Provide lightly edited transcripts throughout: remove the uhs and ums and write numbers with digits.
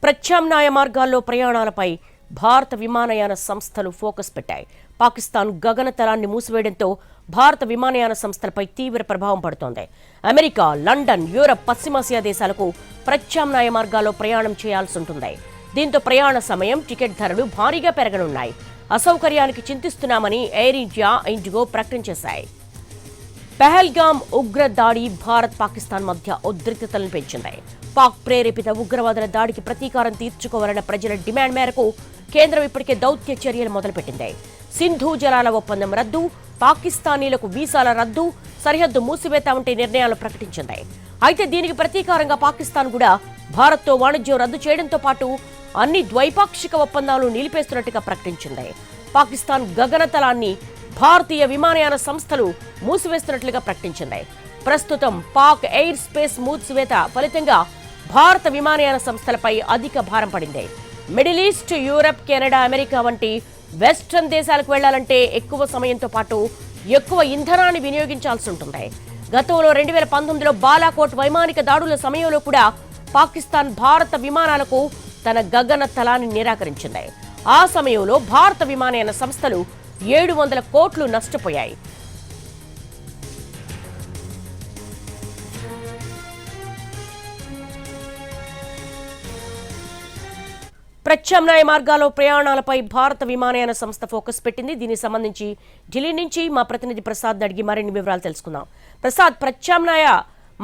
ప్రత్యామ్నాయ మార్గాల్లో ప్రయాణాలపై భారత విమానయాన సంస్థలు ఫోకస్ పెట్టాయి. పాకిస్తాన్ గగనతలాన్ని మూసివేయడంతో భారత విమానయాన సంస్థలపై తీవ్ర ప్రభావం పడుతోంది. అమెరికా, లండన్, యూరప్, పశ్చిమాసియా దేశాలకు ప్రత్యామ్నాయ మార్గాల్లో ప్రయాణం చేయాల్సి ఉంటుంది. దీంతో ప్రయాణ సమయం, టికెట్ ధరలు భారీగా పెరగనున్నాయి. అసౌకర్యానికి చింతిస్తున్నామని ఎయిర్ ఇండియా, ఇండిగో ప్రకటించేశాయి. పహల్గామ్ ఉగ్ర దాడి భారత్, పాకిస్తాన్ మధ్య ఉద్రిక్తతలను పెంచింది. పాక్ ప్రేరేపిత ఉగ్రవాదుల దాడికి ప్రతీకారం తీర్చుకోవాలన్న ప్రజల డిమాండ్ మేరకు కేంద్రం ఇప్పటికే దౌత్య చర్యలు మొదలుపెట్టింది. సింధు జలాల ఒప్పందం రద్దు, పాకిస్తానీలకు వీసాల రద్దు, సరిహద్దు మూసివేత వంటి నిర్ణయాలు ప్రకటించింది. అయితే దీనికి ప్రతీకారంగా పాకిస్తాన్ కూడా భారత్తో వాణిజ్యం రద్దు చేయడంతో పాటు అన్ని ద్వైపాక్షిక ఒప్పందాలు నిలిపేస్తున్నట్టుగా ప్రకటించింది. పాకిస్తాన్ గగనతలాన్ని భారతీయ విమానయాన సంస్థలు మూసివేస్తున్నట్లుగా ప్రకటించింది. ప్రస్తుతం పాక్ ఎయిర్ స్పేస్ మూసివేత ఫలితంగా భారత విమానయాన సంస్థలపై అధిక భారం పడింది. Middle east, Europe, Canada, America వంటి వెస్ట్రన్ దేశాలకు వెళ్లాలంటే ఎక్కువ సమయంతో పాటు ఎక్కువ ఇంధనాన్ని వినియోగించాల్సి ఉంటుంది. గతంలో 2019లో బాలాకోట్ వైమానిక దాడుల సమయంలో కూడా పాకిస్తాన్ భారత విమానాలకు తన గగన తలాన్ని నిరాకరించింది. ఆ సమయంలో భారత విమానయాన సంస్థలు 700 కోట్లు నష్టపోయాయి. ప్రత్యామ్నాయ మార్గాల్లో ప్రయాణాలపై భారత విమానయాన సంస్థ ఫోకస్ పెట్టింది. దీనికి సంబంధించి ఢిల్లీ నుంచి మా ప్రతినిధి ప్రసాద్ అడిగి మరిన్ని వివరాలు తెలుసుకుందాం. ప్రసాద్, ప్రత్యామ్నాయ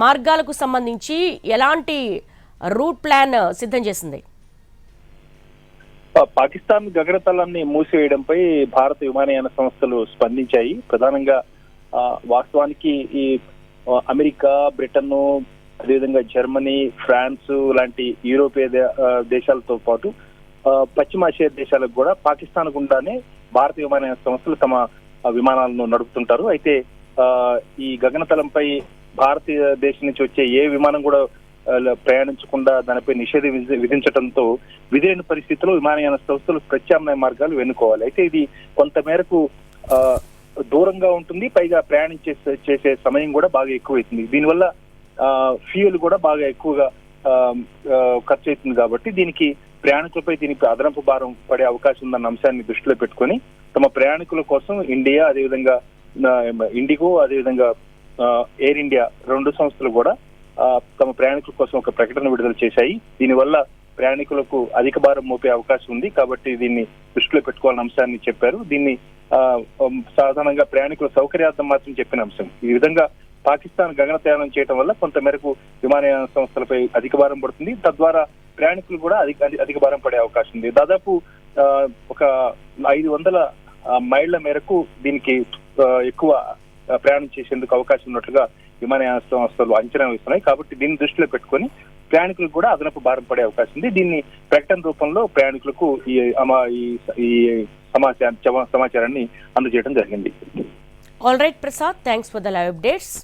మార్గాలకు సంబంధించి ఎలాంటి రూట్ ప్లాన్ సిద్ధం చేసింది? పాకిస్తాన్ గగనతలాన్ని మూసివేయడంపై భారత విమానయాన సంస్థలు స్పందించాయి. ప్రధానంగా వాస్తవానికి ఈ అమెరికా, బ్రిటన్, అదేవిధంగా జర్మనీ, ఫ్రాన్స్ లాంటి యూరోపియా దేశాలతో పాటు పశ్చిమాసియా దేశాలకు కూడా పాకిస్తాన్ గుండానే భారత విమానయాన సంస్థలు తమ విమానాలను నడుపుతుంటారు. అయితే ఈ గగనతలంపై భారతదేశం నుంచి వచ్చే ఏ విమానం కూడా ప్రయాణించకుండా దానిపై నిషేధం విధించడంతో విధేయని పరిస్థితుల్లో విమానయాన సంస్థలు ప్రత్యామ్నాయ మార్గాలు వెన్నుకోవాలి. అయితే ఇది కొంతమేరకు దూరంగా ఉంటుంది, పైగా ప్రయాణం చేసే సమయం కూడా బాగా ఎక్కువైతుంది. దీనివల్ల ఫ్యూయల్ కూడా బాగా ఎక్కువగా ఖర్చు అవుతుంది. కాబట్టి దీనికి ప్రయాణికులపై అదనపు భారం పడే అవకాశం ఉందన్న అంశాన్ని దృష్టిలో పెట్టుకొని తమ ప్రయాణికుల కోసం ఇండియా, అదేవిధంగా ఇండిగో, అదేవిధంగా ఎయిర్ ఇండియా రెండు సంస్థలు కూడా తమ ప్రయాణికుల కోసం ఒక ప్రకటన విడుదల చేశాయి. దీనివల్ల ప్రయాణికులకు అధిక భారం మోపే అవకాశం ఉంది. కాబట్టి దీన్ని దృష్టిలో పెట్టుకోవాలన్న అంశాన్ని చెప్పారు. దీన్ని సాధారణంగా ప్రయాణికుల సౌకర్యార్థం మాత్రం చెప్పిన అంశం. ఈ విధంగా పాకిస్తాన్ గగనతయానం చేయడం వల్ల కొంత మేరకు విమానయాన సంస్థలపై అధిక భారం పడుతుంది. తద్వారా ప్రయాణికులు కూడా అధిక భారం పడే అవకాశం ఉంది. దాదాపు ఒక 500 మైళ్ల మేరకు దీనికి ఎక్కువ ప్రయాణం చేసేందుకు అవకాశం ఉన్నట్లుగా విమానయాన సంస్థలు అంచనా వేస్తున్నాయి. కాబట్టి దీన్ని దృష్టిలో పెట్టుకొని ప్రయాణికులకు కూడా అదనపు భారం పడే అవకాశం ఉంది. దీన్ని ప్రకటన రూపంలో ప్రయాణికులకు ఈ సమాచారాన్ని అందజేయడం జరిగింది. All right Prasad, thanks for the live updates.